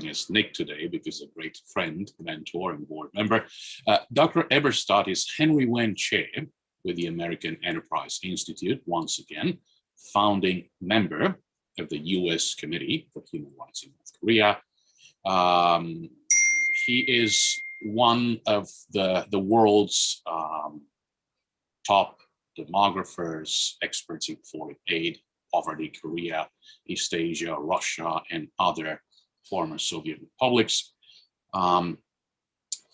as Nick today because a great friend, mentor, and board member. Dr. Eberstadt is Henry Wendt Chair with the American Enterprise Institute, once again, founding member of the U.S. Committee for Human Rights in North Korea. He is one of the world's top demographers, experts in foreign aid, poverty, Korea, East Asia, Russia, and other former Soviet republics.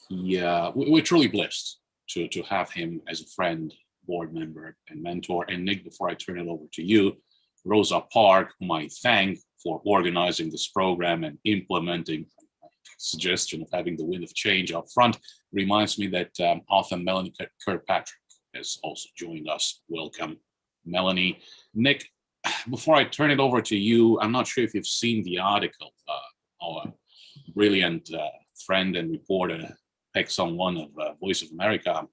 We're truly blessed to have him as a friend, board member, and mentor. And Nick, before I turn it over to you, Rosa Park, whom I thank for organizing this program and implementing the suggestion of having the wind of change up front, reminds me that author Melanie Kirkpatrick has also joined us. Welcome, Melanie. Nick, before I turn it over to you, I'm not sure if you've seen the article. Our brilliant friend and reporter, Peg Sung-won of Voice of America,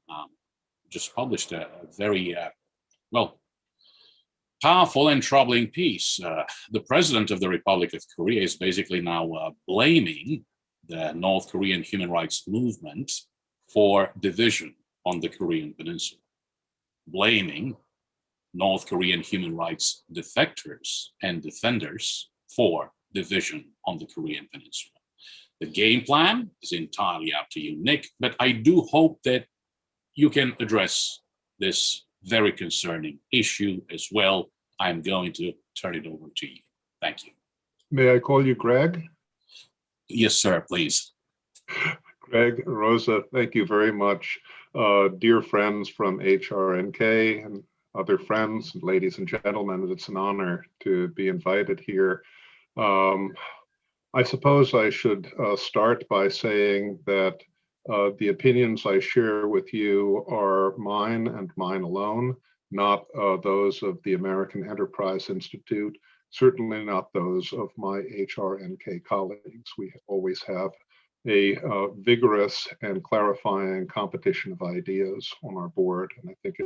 just published a very, powerful and troubling piece. The president of the Republic of Korea is basically now blaming the North Korean human rights movement for division on the Korean Peninsula, blaming North Korean human rights defectors and defenders for division on the Korean Peninsula. The game plan is entirely up to you, Nick, but I do hope that you can address this very concerning issue as well. I'm going to turn it over to you. Thank you. May I call you Greg? Yes, sir, please. Greg, Rosa, thank you very much. Dear friends from HRNK and other friends, ladies and gentlemen, it's an honor to be invited here. I suppose I should start by saying that the opinions I share with you are mine and mine alone, not those of the American Enterprise Institute, certainly not those of my HRNK colleagues. We always have a vigorous and clarifying competition of ideas on our board, and I think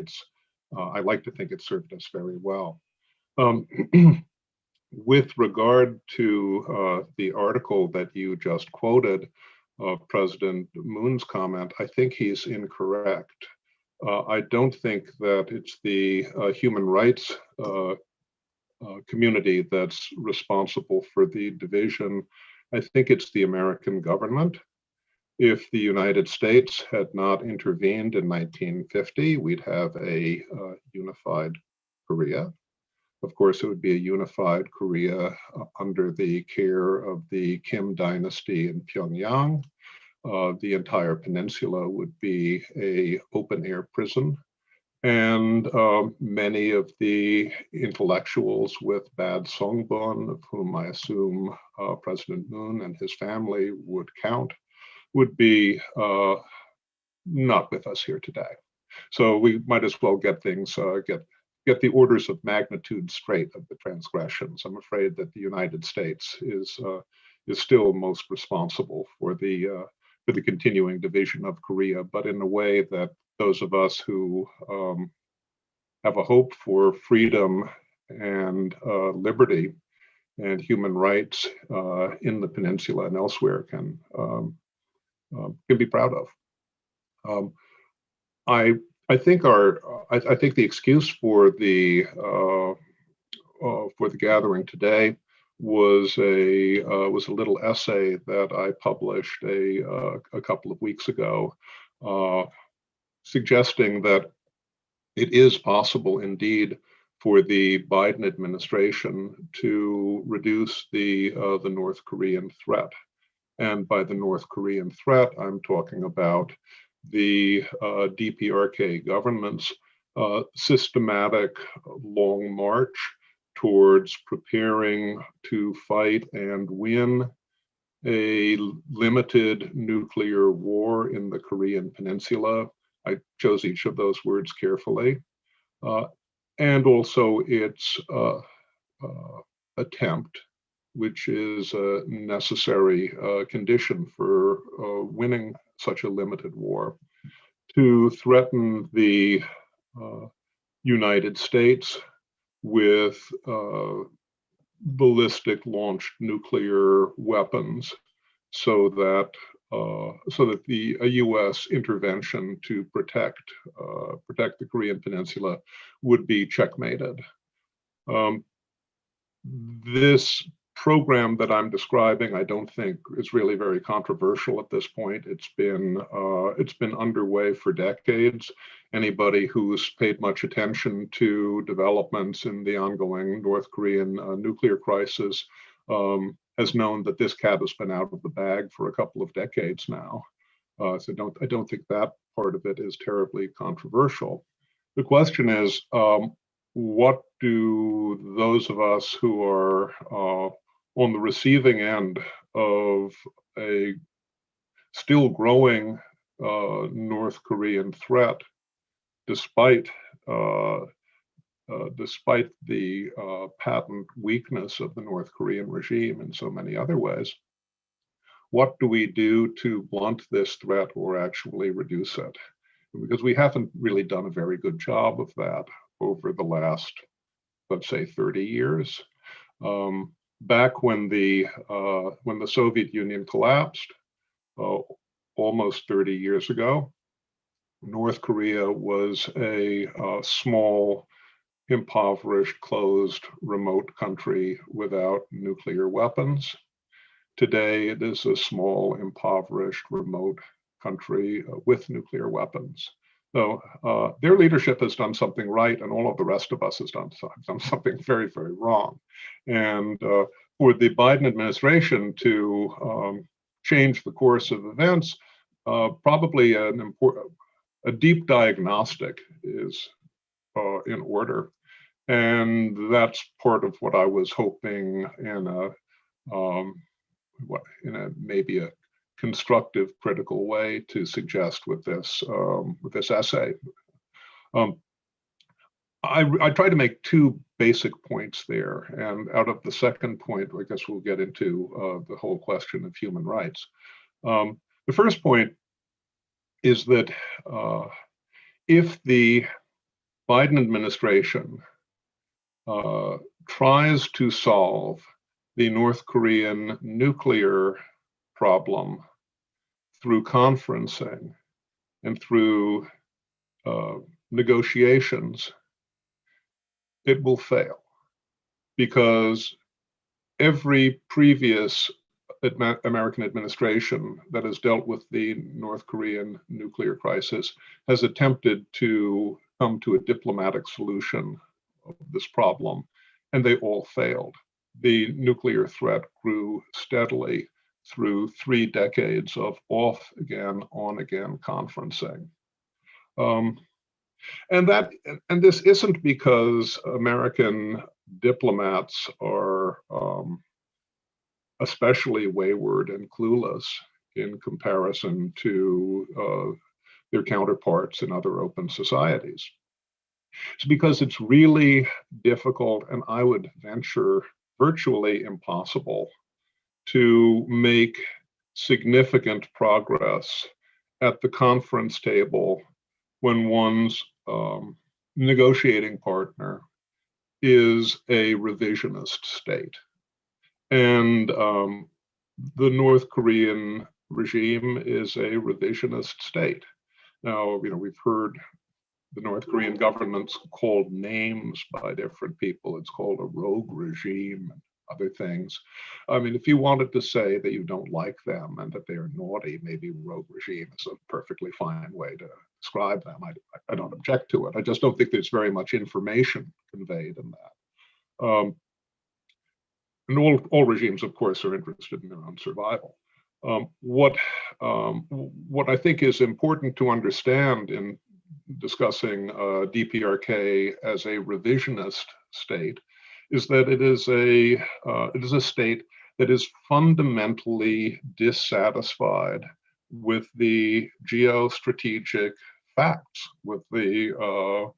I like to think it served us very well. With regard to the article that you just quoted, President Moon's comment, I think he's incorrect. I don't think that it's the human rights community that's responsible for the division. I think it's the American government. If the United States had not intervened in 1950, we'd have a unified Korea. Of course, it would be a unified Korea under the care of the Kim dynasty in Pyongyang. The entire peninsula would be an open-air prison. And many of the intellectuals with bad songbon, of whom I assume President Moon and his family would count, would be not with us here today. So we might as well get things, get the orders of magnitude straight of the transgressions. I'm afraid that the United States is still most responsible for the continuing division of Korea, but in a way that those of us who have a hope for freedom and liberty and human rights in the peninsula and elsewhere can be proud of. I think the excuse for the gathering today was a little essay that I published a couple of weeks ago, suggesting that it is possible indeed for the Biden administration to reduce the North Korean threat. And by the North Korean threat, I'm talking about the DPRK government's systematic long march towards preparing to fight and win a limited nuclear war in the Korean Peninsula. I chose each of those words carefully. And also its attempt, which is a necessary condition for winning such a limited war, to threaten the United States with ballistic launched nuclear weapons so that the U.S. intervention to protect the Korean Peninsula would be checkmated. This program that I'm describing, I don't think is really very controversial at this point. It's been underway for decades. Anybody who's paid much attention to developments in the ongoing North Korean nuclear crisis has known that this cat has been out of the bag for a couple of decades now. So I don't think that part of it is terribly controversial. The question is, what do those of us who are on the receiving end of a still growing North Korean threat, despite the patent weakness of the North Korean regime in so many other ways, what do we do to blunt this threat or actually reduce it? Because we haven't really done a very good job of that over the last, let's say, 30 years. Back when the Soviet Union collapsed, almost 30 years ago, North Korea was a small, impoverished, closed, remote country without nuclear weapons. Today, it is a small, impoverished, remote country with nuclear weapons. So their leadership has done something right, and all of the rest of us has done something very, very wrong. And for the Biden administration to change the course of events, probably a deep diagnostic is in order. And that's part of what I was hoping in maybe a constructive, critical way to suggest with this essay. I try to make two basic points there, and out of the second point, I guess we'll get into the whole question of human rights. The first point is that if the Biden administration tries to solve the North Korean nuclear problem through conferencing and through negotiations, it will fail, because every previous American administration that has dealt with the North Korean nuclear crisis has attempted to come to a diplomatic solution of this problem, and they all failed. The nuclear threat grew steadily through 3 decades of off again, on again conferencing. And this isn't because American diplomats are especially wayward and clueless in comparison to their counterparts in other open societies. It's because it's really difficult, and I would venture virtually impossible, to make significant progress at the conference table when one's negotiating partner is a revisionist state. And the North Korean regime is a revisionist state. Now, we've heard the North Korean government's called names by different people. It's called a rogue regime and other things. I mean, if you wanted to say that you don't like them and that they are naughty, maybe rogue regime is a perfectly fine way to describe them. I don't object to it. I just don't think there's very much information conveyed in that. And all regimes, of course, are interested in their own survival. What I think is important to understand in discussing DPRK as a revisionist state is that it is a state that is fundamentally dissatisfied with the geostrategic facts, with the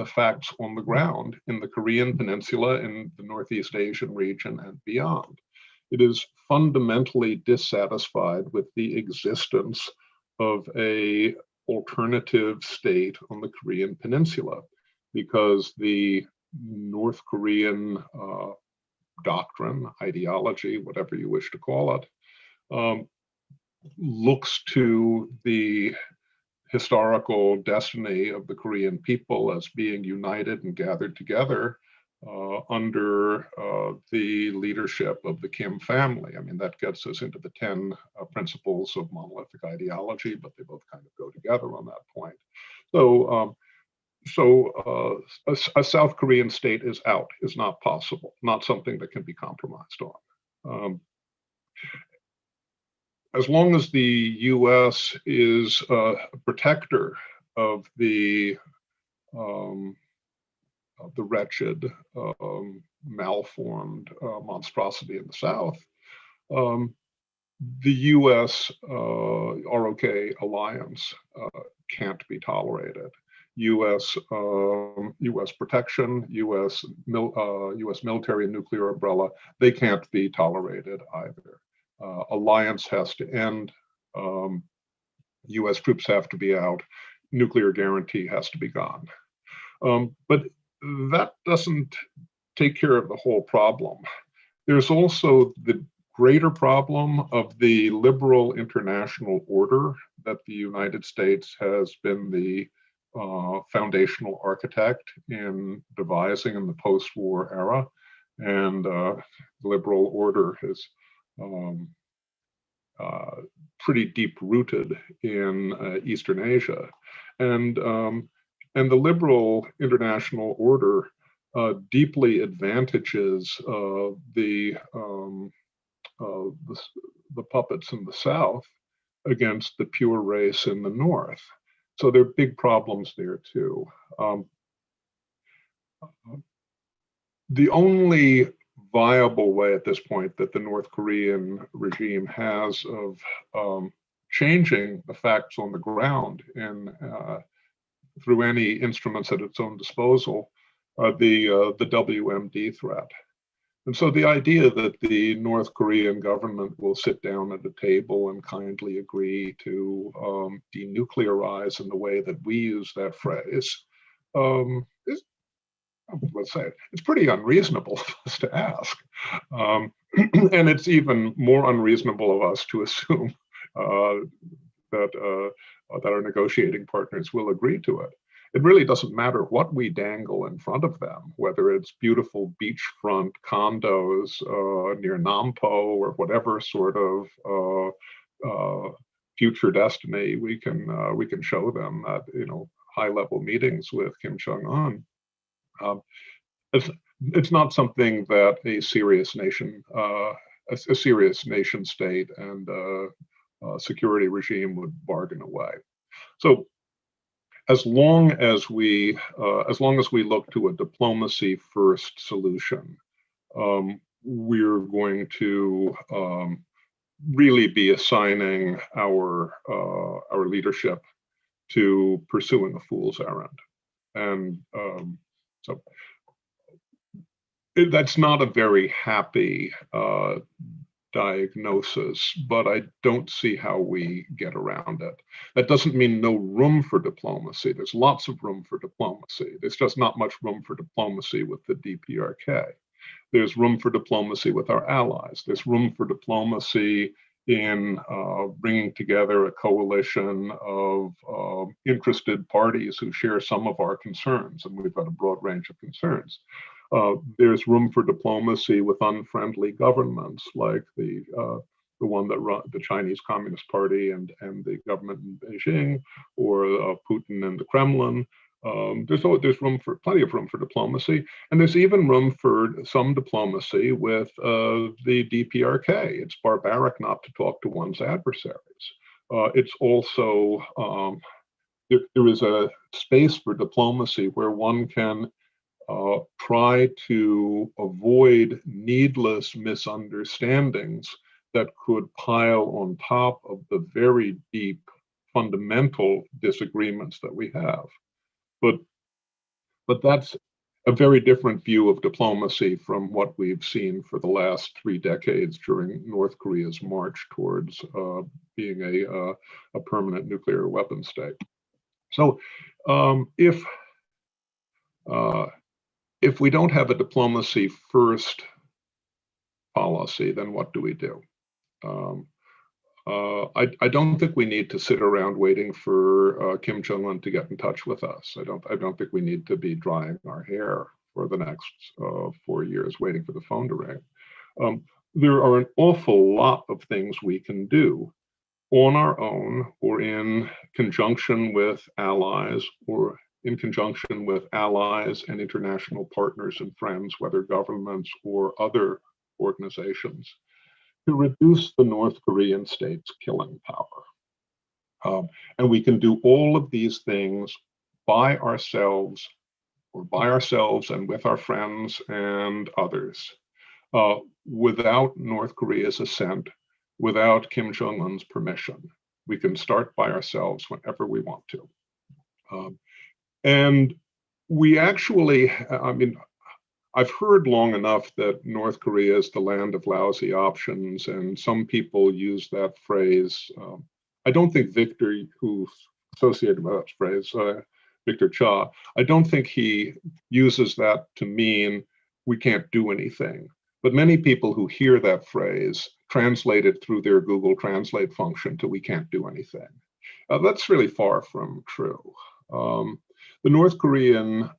facts on the ground in the Korean Peninsula, in the Northeast Asian region, and beyond. It is fundamentally dissatisfied with the existence of an alternative state on the Korean Peninsula, because the North Korean doctrine, ideology, whatever you wish to call it, looks to the historical destiny of the Korean people as being united and gathered together under the leadership of the Kim family. I mean, that gets us into the 10 principles of monolithic ideology, but they both kind of go together on that point. So, a South Korean state is out, is not possible, not something that can be compromised on. As long as the U.S. is a protector of the wretched, malformed monstrosity in the South, the U.S. ROK alliance can't be tolerated. U.S. protection, U.S. military and nuclear umbrella, they can't be tolerated either. Alliance has to end. U.S. troops have to be out. Nuclear guarantee has to be gone. But that doesn't take care of the whole problem. There's also the greater problem of the liberal international order that the United States has been the foundational architect in devising in the post-war era. And the liberal order is pretty deep-rooted in Eastern Asia. And the liberal international order deeply advantages the puppets in the South against the pure race in the North. So there are big problems there too. The only viable way at this point that the North Korean regime has of changing the facts on the ground in through any instruments at its own disposal are the WMD threat. And so the idea that the North Korean government will sit down at a table and kindly agree to denuclearize in the way that we use that phrase is, let's say, it's pretty unreasonable of us to ask. And it's even more unreasonable of us to assume that our negotiating partners will agree to it. It really doesn't matter what we dangle in front of them, whether it's beautiful beachfront condos near Nampo or whatever sort of future destiny we can show them at high-level meetings with Kim Jong-un. It's not something that a serious nation state and security regime would bargain away. So as long as we look to a diplomacy-first solution, we're going to really be assigning our leadership to pursuing a fool's errand, and so that's not a very happy diagnosis, but I don't see how we get around it. That doesn't mean no room for diplomacy. There's lots of room for diplomacy. There's just not much room for diplomacy with the DPRK. There's room for diplomacy with our allies. There's room for diplomacy in bringing together a coalition of interested parties who share some of our concerns, and we've got a broad range of concerns. There's room for diplomacy with unfriendly governments like the one that run the Chinese Communist Party and the government in Beijing, or Putin and the Kremlin. There's plenty of room for diplomacy, and there's even room for some diplomacy with the DPRK. It's barbaric not to talk to one's adversaries. It's also there is a space for diplomacy where one can try to avoid needless misunderstandings that could pile on top of the very deep fundamental disagreements that we have. But that's a very different view of diplomacy from what we've seen for the last 3 decades during North Korea's march towards being a permanent nuclear weapon state. So if we don't have a diplomacy first policy, then what do we do? I don't think we need to sit around waiting for Kim Jong-un to get in touch with us. I don't think we need to be drying our hair for the next 4 years waiting for the phone to ring. There are an awful lot of things we can do on our own or in conjunction with allies or in conjunction with allies and international partners and friends, whether governments or other organizations, to reduce the North Korean state's killing power. And we can do all of these things by ourselves and with our friends and others, without North Korea's assent, without Kim Jong-un's permission. We can start by ourselves whenever we want to. And we actually, I mean, I've heard long enough that North Korea is the land of lousy options, and some people use that phrase. I don't think Victor, who's associated with that phrase, Victor Cha, I don't think he uses that to mean we can't do anything. But many people who hear that phrase translate it through their Google Translate function to we can't do anything. That's really far from true. The North Korean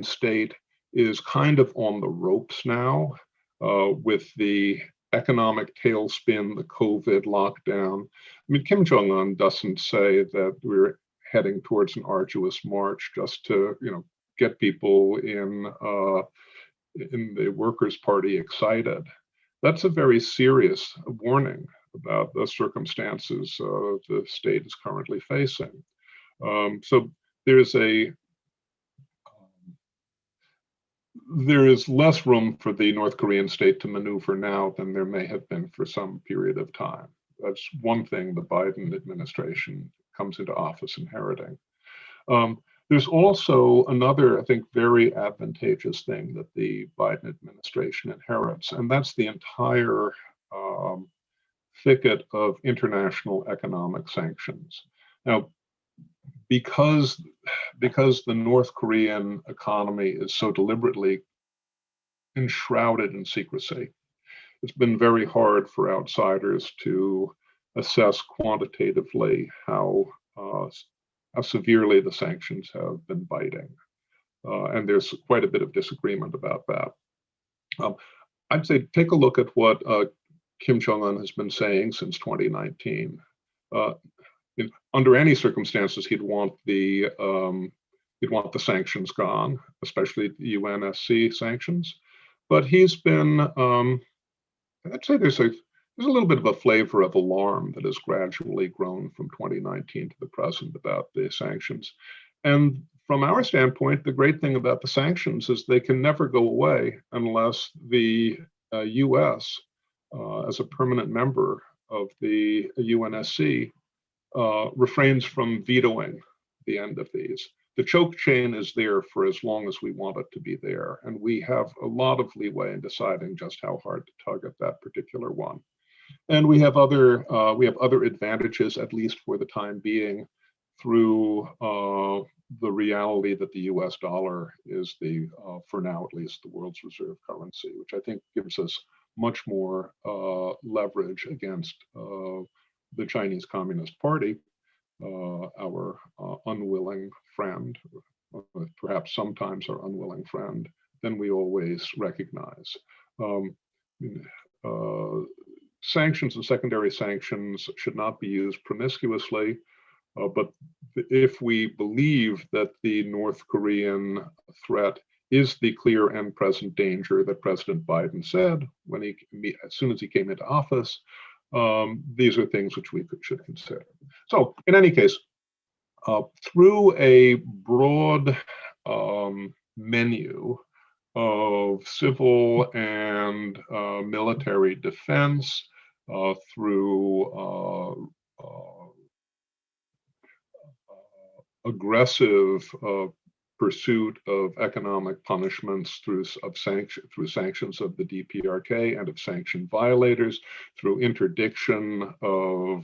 state is kind of on the ropes now with the economic tailspin, the COVID lockdown. I mean, Kim Jong-un doesn't say that we're heading towards an arduous march just to, get people in the Workers' Party excited. That's a very serious warning about the circumstances the state is currently facing. So there is less room for the North Korean state to maneuver now than there may have been for some period of time. That's one thing the Biden administration comes into office inheriting. There's also another, I think, very advantageous thing that the Biden administration inherits, and that's the entire thicket of international economic sanctions. Now, because the North Korean economy is so deliberately enshrouded in secrecy, it's been very hard for outsiders to assess quantitatively how severely the sanctions have been biting. And there's quite a bit of disagreement about that. I'd say take a look at what Kim Jong-un has been saying since 2019. Under any circumstances, he'd want the sanctions gone, especially the UNSC sanctions. But he's been, I'd say there's a little bit of a flavor of alarm that has gradually grown from 2019 to the present about the sanctions. And from our standpoint, the great thing about the sanctions is they can never go away unless the US, as a permanent member of the UNSC, refrains from vetoing the end of these. The choke chain is there for as long as we want it to be there, and we have a lot of leeway in deciding just how hard to tug at that particular one. And we have other advantages, at least for the time being, through the reality that the U.S. dollar is for now at least, the world's reserve currency, which I think gives us much more leverage against the Chinese Communist Party, our unwilling friend, perhaps sometimes our unwilling friend, than we always recognize. Sanctions and secondary sanctions should not be used promiscuously, but if we believe that the North Korean threat is the clear and present danger that President Biden said as soon as he came into office, these are things which we should consider. So in any case, through a broad menu of civil and military defense, through aggressive pursuit of economic punishments through sanctions of the DPRK and of sanction violators, through interdiction of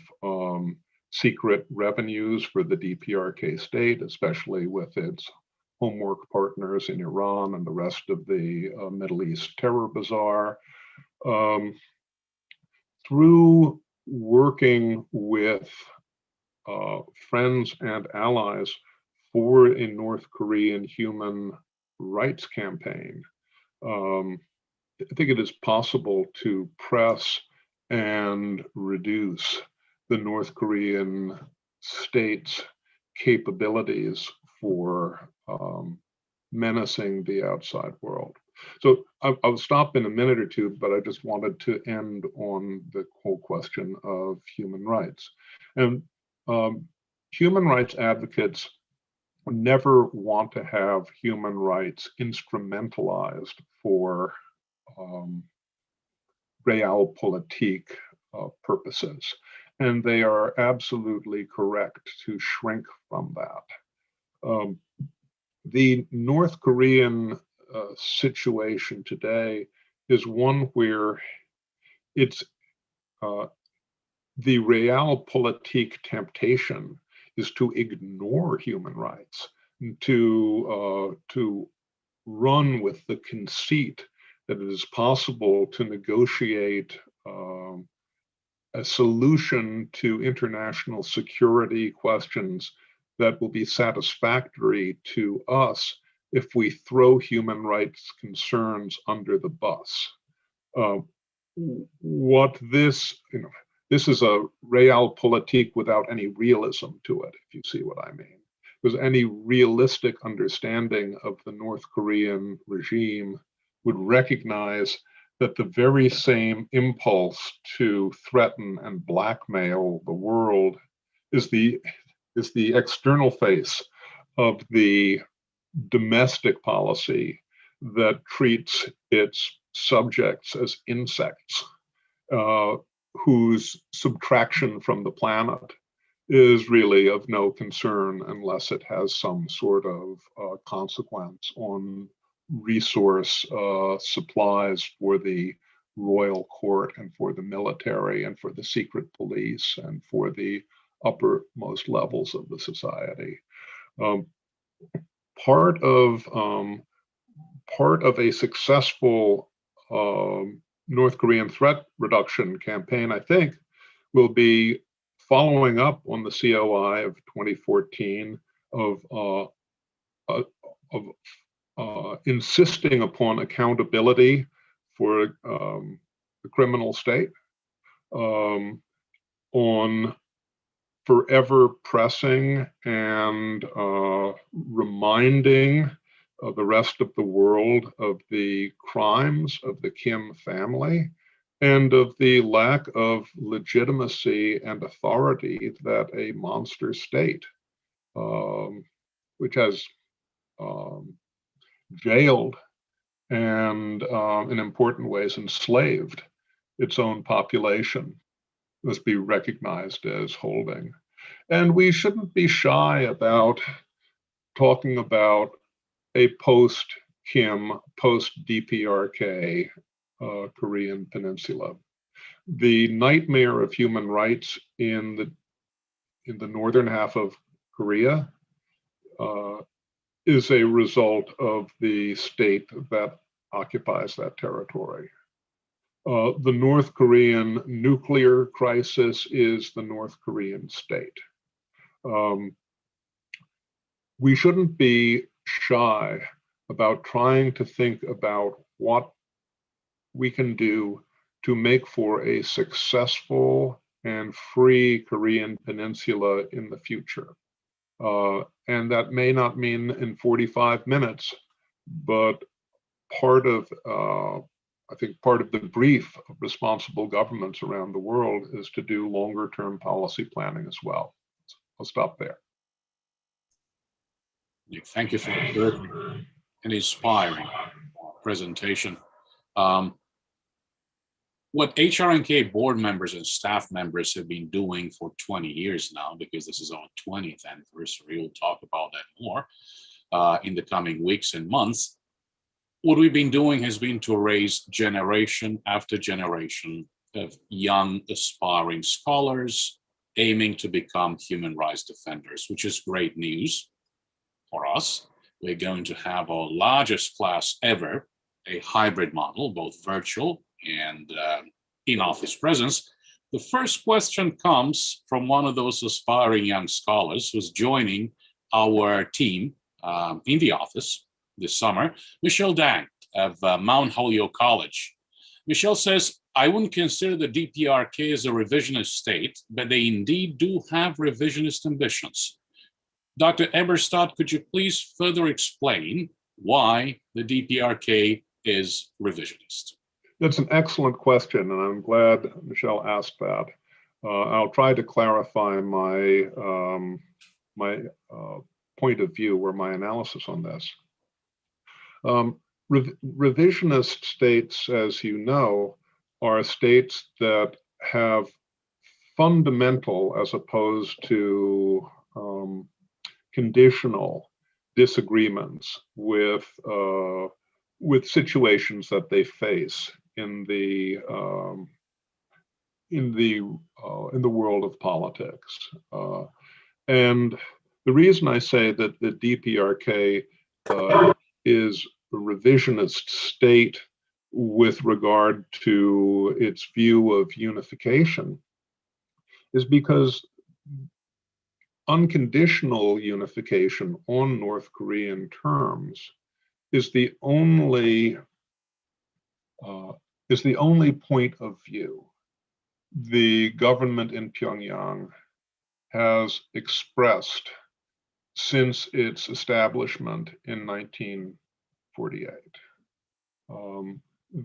secret revenues for the DPRK state, especially with its homework partners in Iran and the rest of the Middle East terror bazaar, through working with friends and allies for a North Korean human rights campaign. I think it is possible to press and reduce the North Korean state's capabilities for menacing the outside world. So I'll stop in a minute or two, but I just wanted to end on the whole question of human rights. And human rights advocates never want to have human rights instrumentalized for realpolitik purposes. And they are absolutely correct to shrink from that. The North Korean situation today is one where it's the realpolitik temptation is to ignore human rights, to run with the conceit that it is possible to negotiate a solution to international security questions that will be satisfactory to us if we throw human rights concerns under the bus. What this, this is a realpolitik without any realism to it, if you see what I mean. Because any realistic understanding of the North Korean regime would recognize that the very same impulse to threaten and blackmail the world is the external face of the domestic policy that treats its subjects as insects, whose subtraction from the planet is really of no concern unless it has some sort of consequence on resource supplies for the royal court and for the military and for the secret police and for the uppermost levels of the society. Part of a successful North Korean threat reduction campaign, I think, will be following up on the COI of 2014 of insisting upon accountability for the criminal state, on forever pressing and reminding the rest of the world of the crimes of the Kim family and of the lack of legitimacy and authority that a monster state, which has jailed and in important ways enslaved its own population, must be recognized as holding. And we shouldn't be shy about talking about a post-Kim, post-DPRK Korean Peninsula. The nightmare of human rights in the northern half of Korea is a result of the state that occupies that territory. The North Korean nuclear crisis is the North Korean state. We shouldn't be shy about trying to think about what we can do to make for a successful and free Korean Peninsula in the future. And that may not mean in 45 minutes, but part of the brief of responsible governments around the world is to do longer term policy planning as well. I'll stop there. Thank you for an inspiring presentation. What HRNK board members and staff members have been doing for 20 years now, because this is our 20th anniversary, we'll talk about that more in the coming weeks and months. What we've been doing has been to raise generation after generation of young aspiring scholars aiming to become human rights defenders, which is great news for us. We're going to have our largest class ever, a hybrid model, both virtual and in-office presence. The first question comes from one of those aspiring young scholars who's joining our team in the office this summer, Michelle Dang of Mount Holyoke College. Michelle says, I wouldn't consider the DPRK as a revisionist state, but they indeed do have revisionist ambitions. Dr. Eberstadt, could you please further explain why the DPRK is revisionist? That's an excellent question, and I'm glad Michelle asked that. I'll try to clarify my point of view or my analysis on this. Revisionist states, as you know, are states that have fundamental as opposed to conditional disagreements with situations that they face in the world of politics. And the reason I say that the DPRK is a revisionist state with regard to its view of unification is because unconditional unification on North Korean terms is the only point of view the government in Pyongyang has expressed since its establishment in 1948.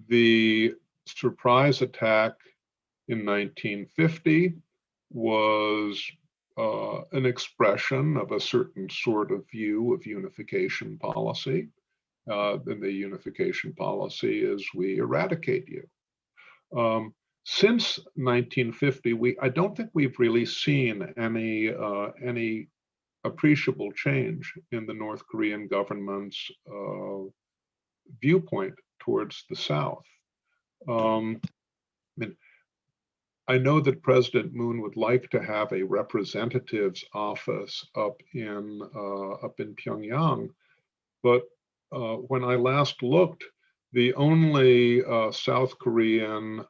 The surprise attack in 1950 was an expression of a certain sort of view of unification policy. And the unification policy is we eradicate you. Since 1950, I don't think we've really seen any appreciable change in the North Korean government's viewpoint towards the South. I know that President Moon would like to have a representative's office up in Pyongyang, but when I last looked, the only South Korean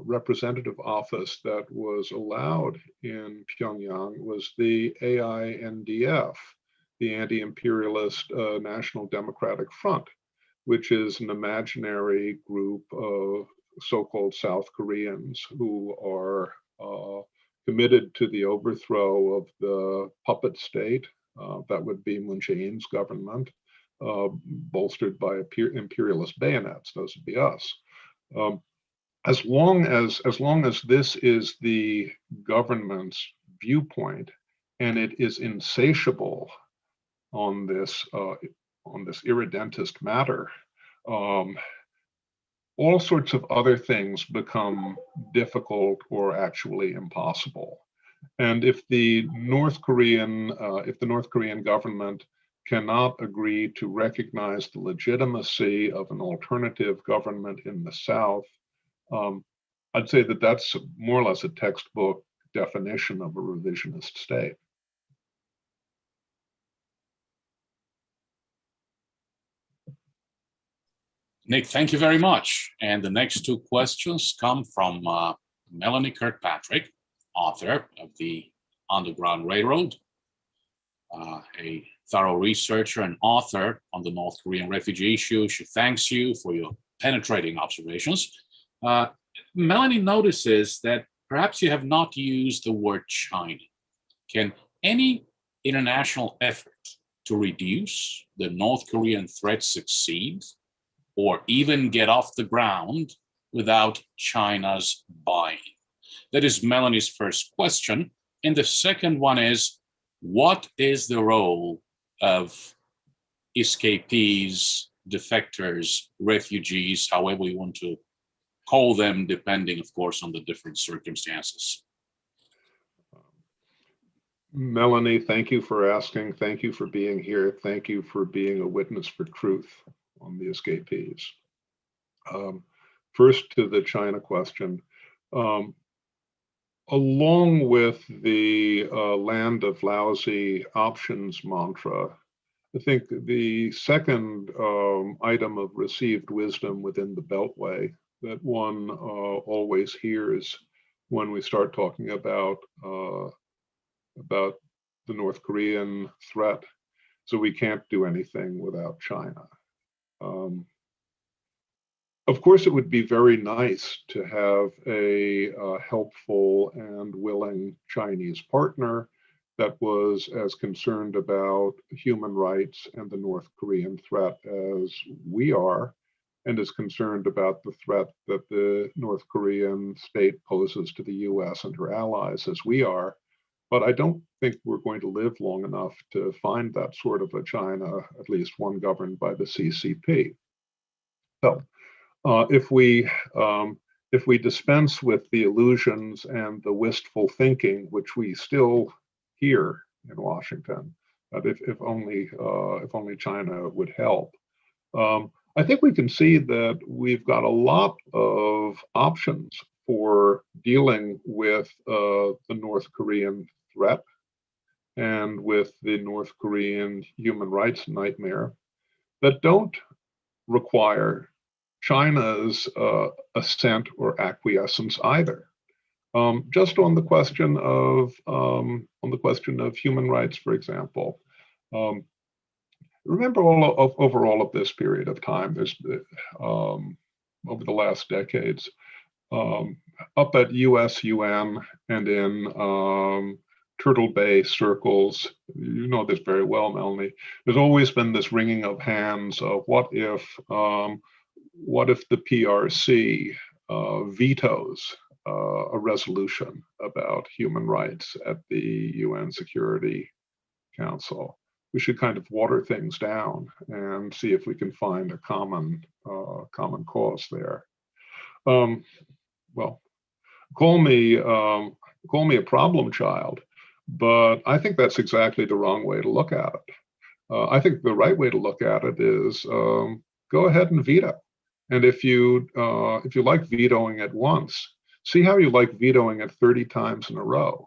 representative office that was allowed in Pyongyang was the AINDF, the Anti-Imperialist National Democratic Front, which is an imaginary group of so-called South Koreans who are committed to the overthrow of the puppet state, that would be Moon Jae-in's government, bolstered by imperialist bayonets. Those would be us. As long as this is the government's viewpoint, and it is insatiable on this irredentist matter, all sorts of other things become difficult or actually impossible. And if the North Korean government cannot agree to recognize the legitimacy of an alternative government in the South, I'd say that that's more or less a textbook definition of a revisionist state. Nick, thank you very much. And the next two questions come from Melanie Kirkpatrick, author of The Underground Railroad, a thorough researcher and author on the North Korean refugee issue. She thanks you for your penetrating observations. Melanie notices that perhaps you have not used the word China. Can any international effort to reduce the North Korean threat succeed or even get off the ground without China's buy-in? That is Melanie's first question. And the second one is, what is the role of escapees, defectors, refugees, however you want to call them, depending, of course, on the different circumstances? Melanie, thank you for asking. Thank you for being here. Thank you for being a witness for truth on the escapees. First, to the China question. Along with the land of lousy options mantra, I think the second item of received wisdom within the Beltway that one always hears when we start talking about the North Korean threat. So we can't do anything without China. Of course, it would be very nice to have a helpful and willing Chinese partner that was as concerned about human rights and the North Korean threat as we are, and is concerned about the threat that the North Korean state poses to the US and her allies as we are. But I don't think we're going to live long enough to find that sort of a China, at least one governed by the CCP. So if we dispense with the illusions and the wistful thinking, which we still hear in Washington, that if only China would help, I think we can see that we've got a lot of options for dealing with the North Korean threat and with the North Korean human rights nightmare that don't require China's assent or acquiescence either. Just on the question of human rights, for example. Remember over all of this period of time, there's over the last decades, up at US UN and in Turtle Bay circles, you know this very well, Melanie, there's always been this wringing of hands of what if the PRC vetoes a resolution about human rights at the UN Security Council? We should kind of water things down and see if we can find a common cause there. Well, call me a problem child, but I think that's exactly the wrong way to look at it. I think the right way to look at it is go ahead and veto. And if you like vetoing it once, see how you like vetoing it 30 times in a row.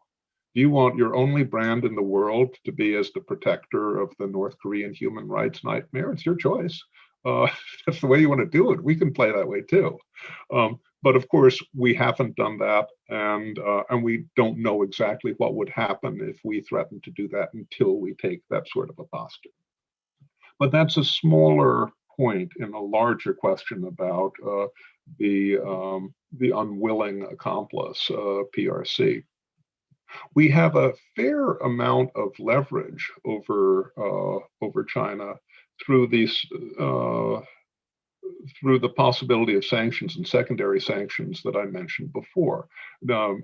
Do you want your only brand in the world to be as the protector of the North Korean human rights nightmare? It's your choice. That's the way you want to do it. We can play that way too. But of course, we haven't done that, and we don't know exactly what would happen if we threatened to do that until we take that sort of a posture. But that's a smaller point in a larger question about the unwilling accomplice, PRC. We have a fair amount of leverage over China through the possibility of sanctions and secondary sanctions that I mentioned before.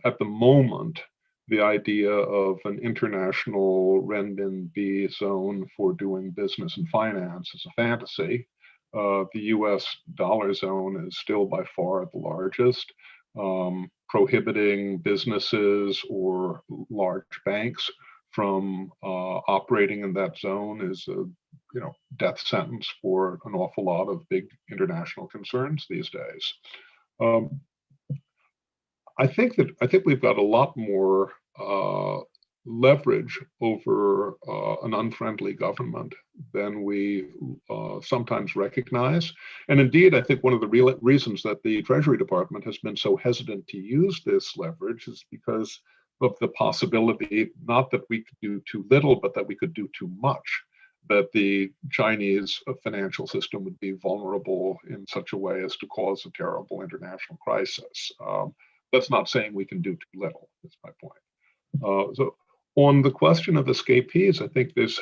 At the moment, the idea of an international renminbi zone for doing business and finance is a fantasy. The US dollar zone is still by far the largest. Prohibiting businesses or large banks from operating in that zone is a death sentence for an awful lot of big international concerns these days. I think we've got a lot more leverage over an unfriendly government than we sometimes recognize. And indeed, I think one of the real reasons that the Treasury Department has been so hesitant to use this leverage is because of the possibility, not that we could do too little, but that we could do too much, that the Chinese financial system would be vulnerable in such a way as to cause a terrible international crisis. That's not saying we can do too little, that's my point. So on the question of escapees, I think this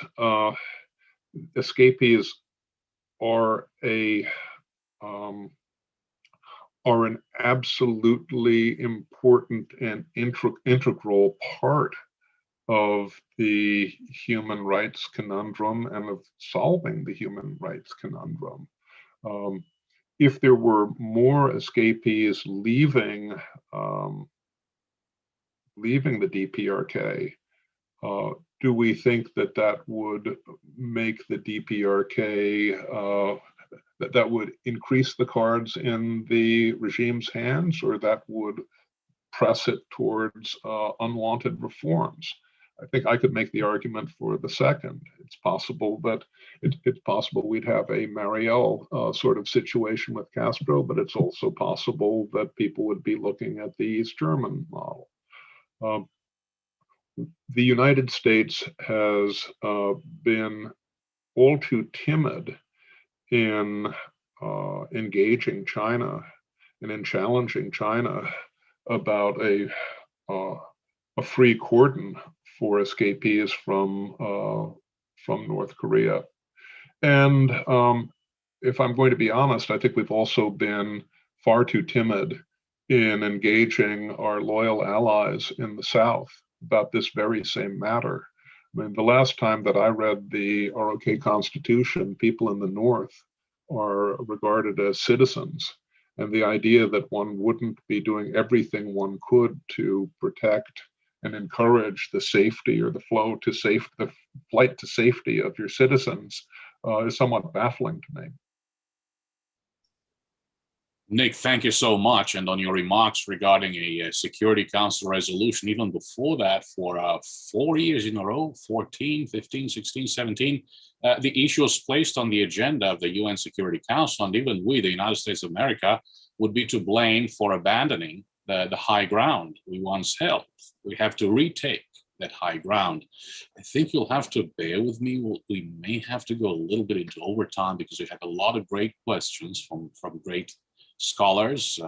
escapees are an absolutely important and integral part of the human rights conundrum and of solving the human rights conundrum. If there were more escapees leaving the DPRK, do we think that would make the DPRK, that would increase the cards in the regime's hands, or that would press it towards unwanted reforms? I think I could make the argument for the second. It's possible that it's possible we'd have a Mariel sort of situation with Castro, but it's also possible that people would be looking at the East German model. The United States has been all too timid in engaging China and in challenging China about a free cordon for escapees from North Korea. And if I'm going to be honest, I think we've also been far too timid in engaging our loyal allies in the South about this very same matter. I mean, the last time that I read the ROK Constitution, people in the North are regarded as citizens. And the idea that one wouldn't be doing everything one could to protect and encourage the safety or the flight to safety of your citizens is somewhat baffling to me. Nick, thank you so much. And on your remarks regarding a Security Council resolution, even before that, for 4 years in a row, 14, 15, 16, 17, the issue was placed on the agenda of the UN Security Council, and even we, the United States of America, would be to blame for abandoning the high ground we once held. We have to retake that high ground. I think you'll have to bear with me. We may have to go a little bit into overtime because we have a lot of great questions from great scholars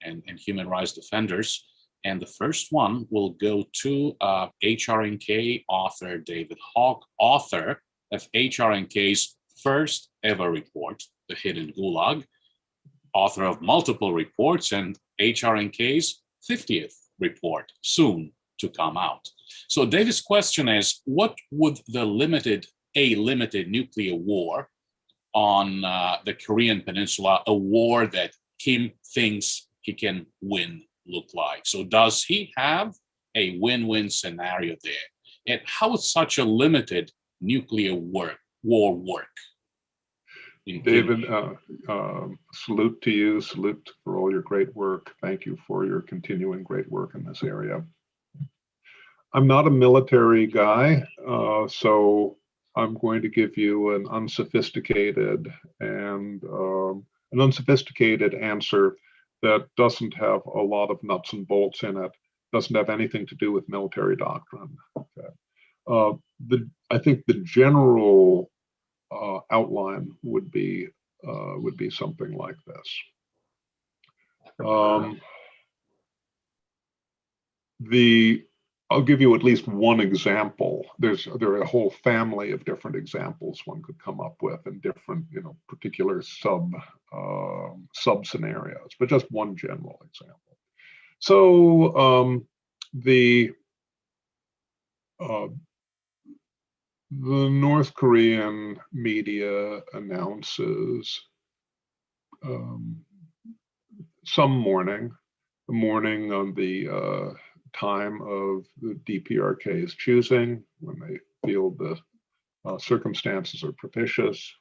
and human rights defenders. And the first one will go to HRNK author David Hawk, author of HRNK's first ever report, The Hidden Gulag, author of multiple reports, and HRNK's 50th report, soon to come out. So David's question is, what would a limited nuclear war on the Korean Peninsula, a war that Kim thinks he can win, look like? So does he have a win-win scenario there? And how would such a limited nuclear war work? David, salute to you, salute for all your great work. Thank you for your continuing great work in this area. I'm not a military guy, so I'm going to give you an unsophisticated answer that doesn't have a lot of nuts and bolts in it, doesn't have anything to do with military doctrine. Okay. I think the general outline would be something like this. I'll give you at least one example. There are a whole family of different examples one could come up with in different, particular sub scenarios, but just one general example. So the North Korean media announces some morning on the time of the DPRK's choosing, when they feel the circumstances are propitious,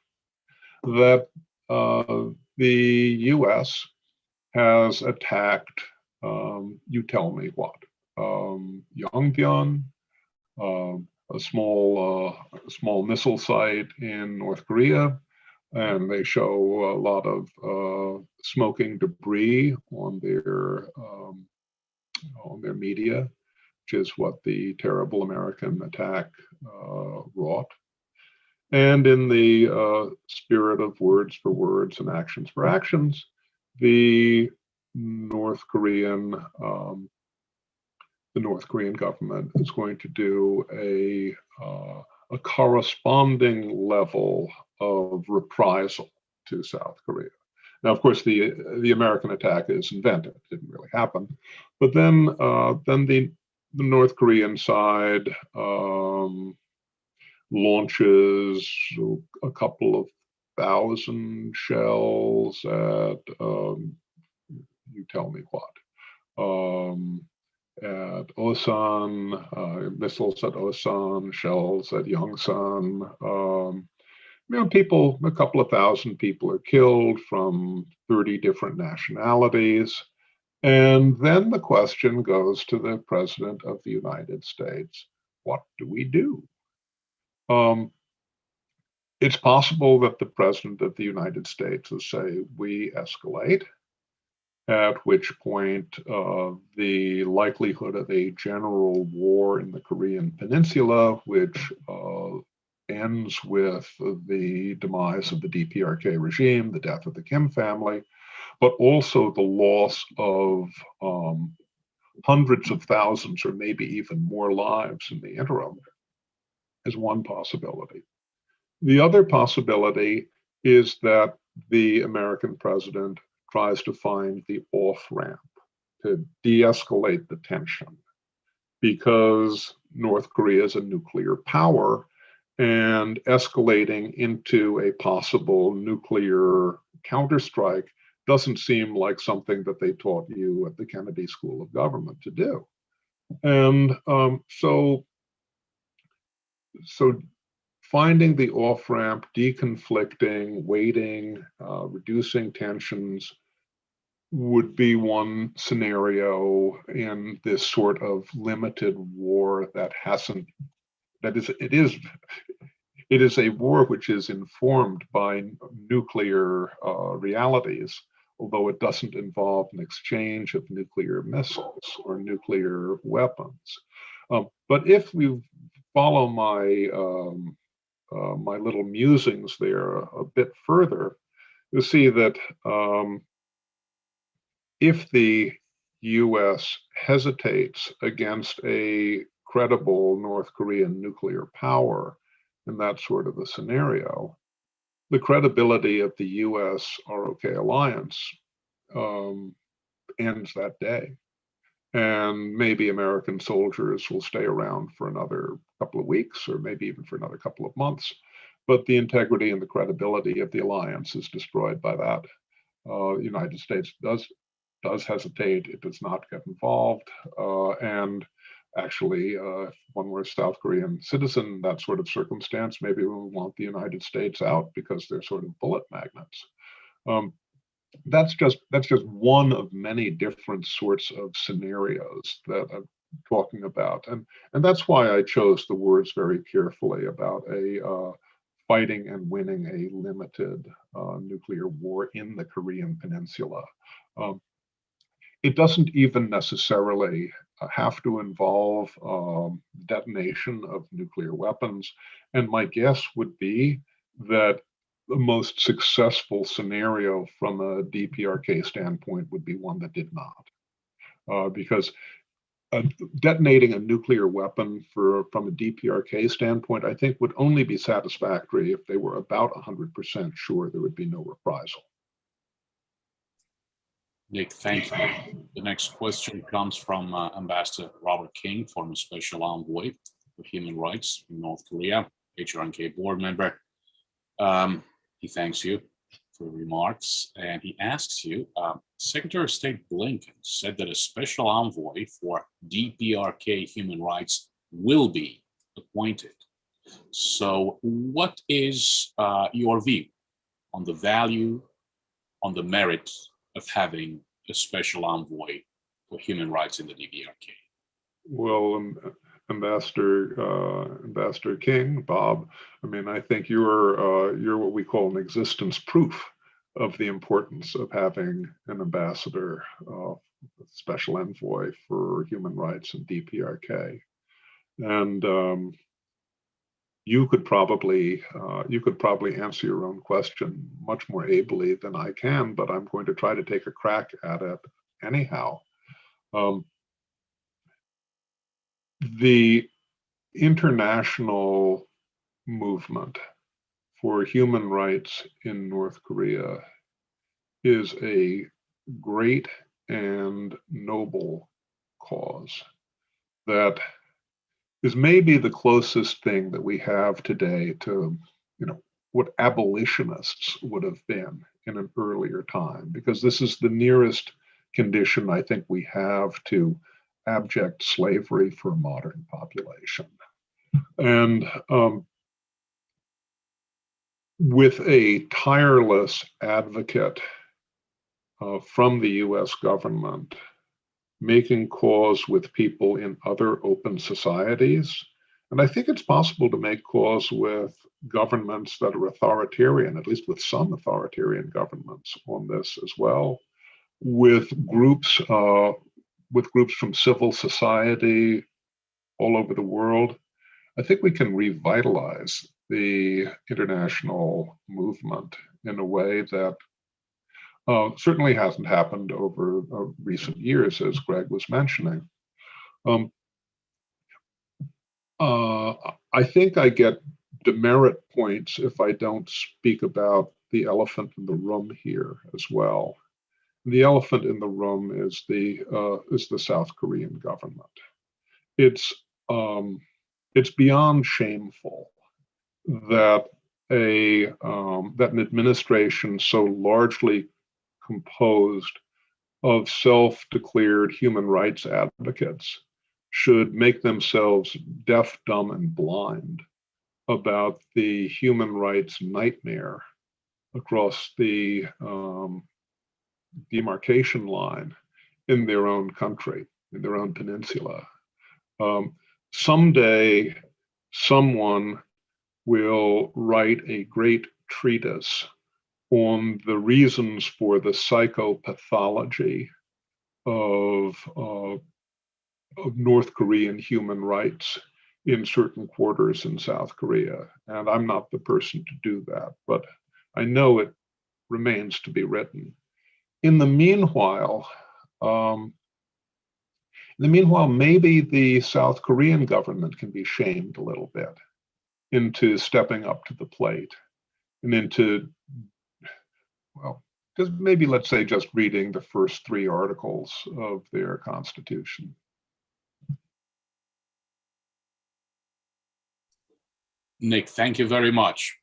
that the US has attacked, you tell me what, Yongbyon, a small missile site in North Korea, and they show a lot of smoking debris on their media, which is what the terrible American attack wrought. And in the spirit of words for words and actions for actions, the North Korean government is going to do a corresponding level of reprisal to South Korea. Now, of course, the American attack is invented; it didn't really happen. But then the North Korean side launches a couple of thousand shells at you tell me what. At Osan, missiles at Osan, shells at Yongsan. A couple of thousand people are killed from 30 different nationalities. And then the question goes to the President of the United States, what do we do? It's possible that the President of the United States will say, we escalate, at which point the likelihood of a general war in the Korean Peninsula, which ends with the demise of the DPRK regime, the death of the Kim family, but also the loss of hundreds of thousands or maybe even more lives in the interim, is one possibility. The other possibility is that the American president tries to find the off-ramp to de-escalate the tension, because North Korea is a nuclear power, and escalating into a possible nuclear counterstrike doesn't seem like something that they taught you at the Kennedy School of Government to do. And so finding the off-ramp, deconflicting, waiting, reducing tensions would be one scenario in this sort of limited war that hasn't, it is a war which is informed by nuclear realities, although it doesn't involve an exchange of nuclear missiles or nuclear weapons. But if we follow my my little musings there a bit further, you'll see that if the US hesitates against a credible North Korean nuclear power in that sort of a scenario, the credibility of the US ROK alliance ends that day. And maybe American soldiers will stay around for another couple of weeks, or maybe even for another couple of months. But the integrity and the credibility of the alliance is destroyed by that. The United States does hesitate. It does not get involved. And actually, if one were a South Korean citizen in that sort of circumstance, maybe we want the United States out because they're sort of bullet magnets. That's just one of many different sorts of scenarios that I'm talking about, and that's why I chose the words very carefully about a fighting and winning a limited nuclear war in the Korean Peninsula. It doesn't even necessarily have to involve detonation of nuclear weapons, and my guess would be that the most successful scenario from a DPRK standpoint would be one that did not. Because detonating a nuclear weapon from a DPRK standpoint, I think would only be satisfactory if they were about 100% sure there would be no reprisal. Nick, thank you. The next question comes from Ambassador Robert King, former Special Envoy for Human Rights in North Korea, HRNK board member. He thanks you for your remarks, and he asks you, Secretary of State Blinken said that a special envoy for DPRK human rights will be appointed. So what is your view on the value, on the merit of having a special envoy for human rights in the DPRK? Well, Ambassador King, Bob, I mean, I think you're what we call an existence proof of the importance of having an ambassador, special envoy for human rights in DPRK. And you could probably answer your own question much more ably than I can, but I'm going to try to take a crack at it anyhow. The international movement for human rights in North Korea is a great and noble cause that is maybe the closest thing that we have today to, what abolitionists would have been in an earlier time, because this is the nearest condition I think we have to abject slavery for a modern population. And with a tireless advocate from the US government making cause with people in other open societies And I think it's possible to make calls with governments that are authoritarian, at least with some authoritarian governments on this as well, with groups from civil society all over the world. I think we can revitalize the international movement in a way that certainly hasn't happened over recent years, as Greg was mentioning. I think I get demerit points if I don't speak about the elephant in the room here as well. The elephant in the room is the South Korean government. It's beyond shameful that an administration so largely composed of self-declared human rights advocates should make themselves deaf, dumb, and blind about the human rights nightmare across the demarcation line in their own country, in their own peninsula. Someday, someone will write a great treatise on the reasons for the psychopathology of North Korean human rights in certain quarters in South Korea. And I'm not the person to do that, but I know it remains to be written. In the meanwhile, maybe the South Korean government can be shamed a little bit into stepping up to the plate and into, well, just maybe let's say just reading the first 3 articles of their constitution. Nick, thank you very much.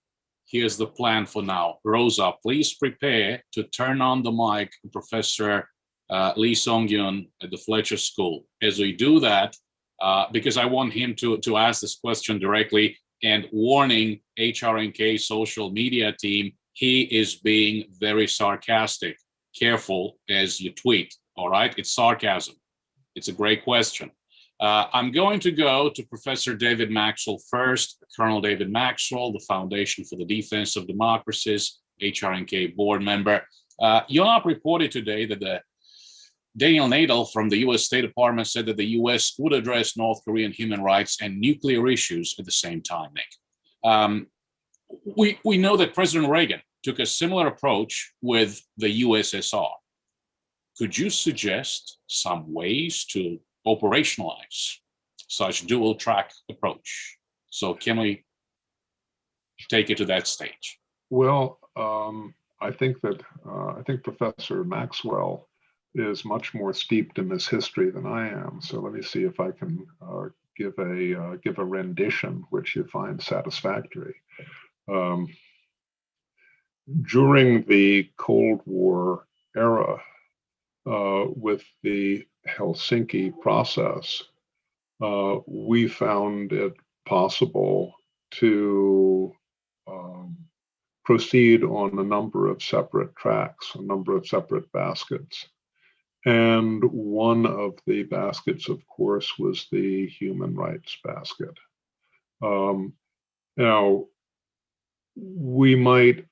Here's the plan for now. Rosa, please prepare to turn on the mic to Professor Lee Song-gyun at the Fletcher School. As we do that, because I want him to ask this question directly, and warning HRNK social media team, he is being very sarcastic. Careful as you tweet, all right? It's sarcasm. It's a great question. I'm going to go to Professor David Maxwell first. Colonel David Maxwell, the Foundation for the Defense of Democracies, HRNK board member. UNOP reported today that Daniel Nadel from the US State Department said that the US would address North Korean human rights and nuclear issues at the same time, Nick. We know that President Reagan took a similar approach with the USSR. Could you suggest some ways to operationalize such dual track approach? So can we take it to that stage? Well, I think Professor Maxwell is much more steeped in this history than I am. So let me see if I can give a rendition which you find satisfactory. During the Cold War era, with the Helsinki process, we found it possible to proceed on a number of separate tracks, a number of separate baskets. And one of the baskets, of course, was the human rights basket. Now, we might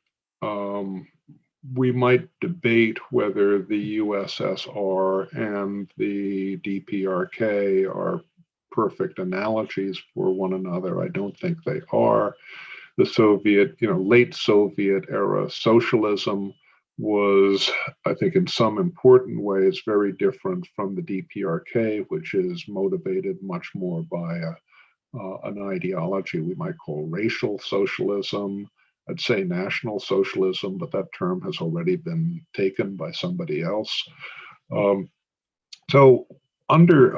debate whether the USSR and the DPRK are perfect analogies for one another. I don't think they are. The Soviet, late Soviet era socialism was, I think, in some important ways, very different from the DPRK, which is motivated much more by an ideology we might call racial socialism. I'd say national socialism, but that term has already been taken by somebody else. So under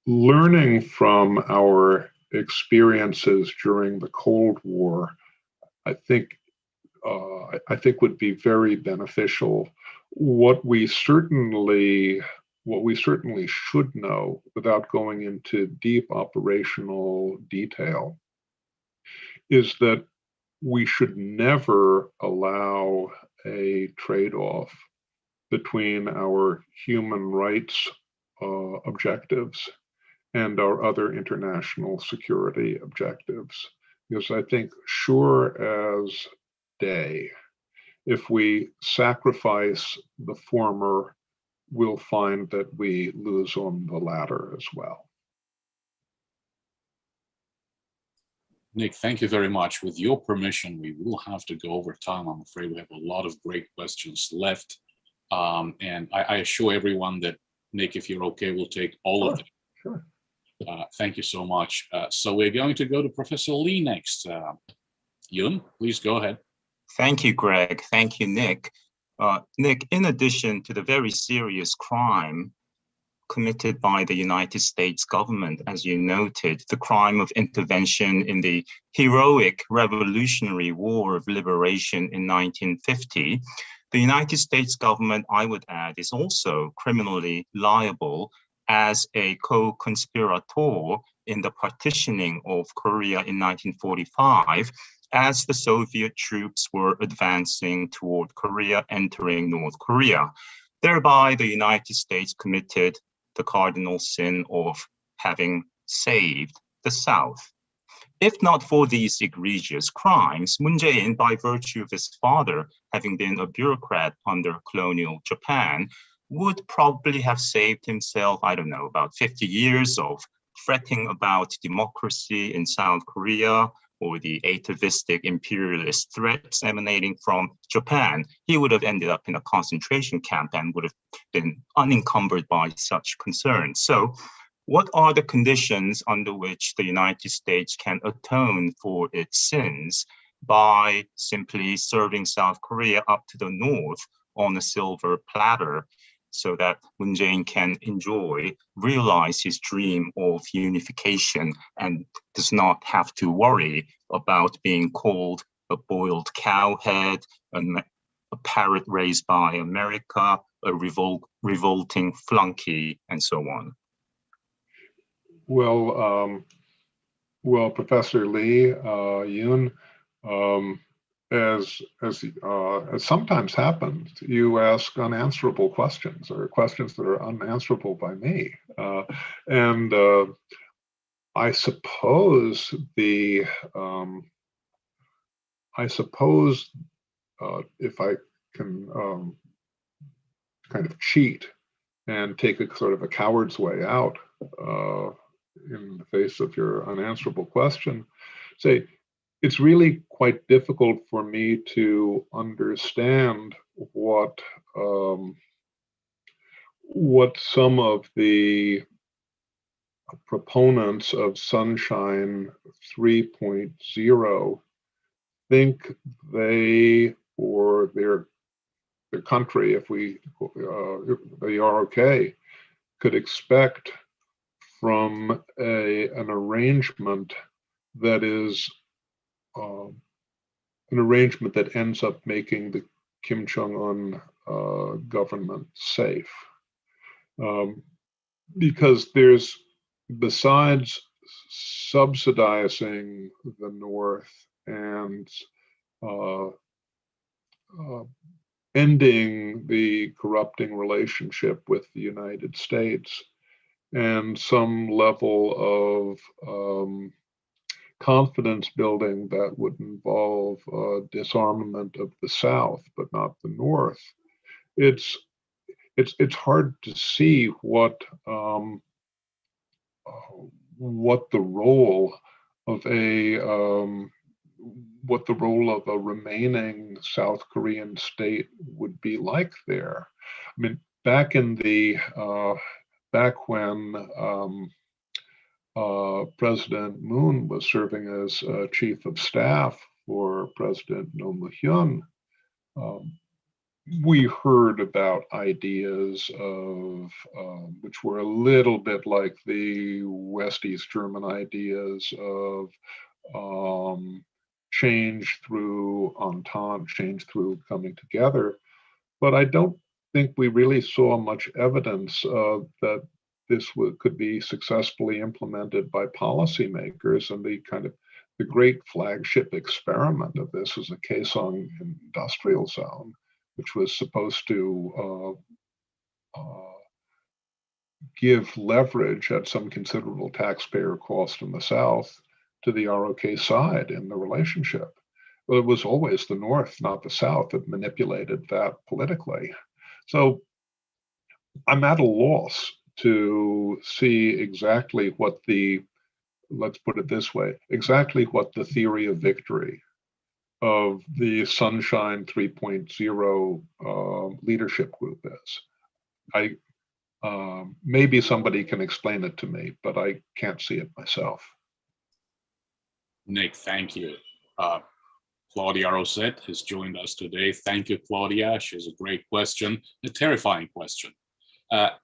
learning from our experiences during the Cold War, I think would be very beneficial. What we certainly should know, without going into deep operational detail, is that we should never allow a trade-off between our human rights objectives and our other international security objectives. Because I think sure as day, if we sacrifice the former, we'll find that we lose on the latter as well. Nick, thank you very much. With your permission, we will have to go over time. I'm afraid we have a lot of great questions left. And I assure everyone that, Nick, if you're okay, we'll take all of them. Sure. Thank you so much. So we're going to go to Professor Lee next. Yun, please go ahead. Thank you, Greg. Thank you, Nick. Nick, in addition to the very serious crime committed by the United States government, as you noted, the crime of intervention in the heroic Revolutionary War of Liberation in 1950, the United States government, I would add, is also criminally liable as a co-conspirator in the partitioning of Korea in 1945, as the Soviet troops were advancing toward Korea, entering North Korea. Thereby, the United States committed the cardinal sin of having saved the South. If not for these egregious crimes, Moon Jae-in, by virtue of his father having been a bureaucrat under colonial Japan, would probably have saved himself, I don't know, about 50 years of fretting about democracy in South Korea or the atavistic imperialist threats emanating from Japan. He would have ended up in a concentration camp and would have been unencumbered by such concerns. So what are the conditions under which the United States can atone for its sins by simply serving South Korea up to the north on a silver platter, so that Moon Jae-in can realize his dream of unification and does not have to worry about being called a boiled cowhead, a parrot raised by America, a revolting flunky, and so on? Well, Professor Lee, Yun, as sometimes happens, you ask unanswerable questions, or questions that are unanswerable by me, and I suppose if I can kind of cheat and take a sort of a coward's way out in the face of your unanswerable question, say, it's really quite difficult for me to understand what some of the proponents of Sunshine 3.0 think they or their country, if the ROK, could expect from an arrangement that is an arrangement that ends up making the Kim Jong-un government safe. Because there's, besides subsidizing the North and ending the corrupting relationship with the United States, and some level of confidence building that would involve disarmament of the South, but not the North, it's hard to see what the role of a remaining South Korean state would be like there. I mean, back when President Moon was serving as chief of staff for President Roh Moo-hyun, we heard about ideas of which were a little bit like the West-East German ideas of change through entente, change through coming together. But I don't think we really saw much evidence that this could be successfully implemented by policymakers. And the great flagship experiment of this was a Kaesong industrial zone, which was supposed to give leverage at some considerable taxpayer cost in the South to the ROK side in the relationship. Well, it was always the North, not the South, that manipulated that politically. So I'm at a loss to see exactly what the, let's put it this way, exactly what the theory of victory of the Sunshine 3.0 leadership group is. Maybe somebody can explain it to me, but I can't see it myself. Nick, thank you. Claudia Rosette has joined us today. Thank you, Claudia. She has a great question, a terrifying question.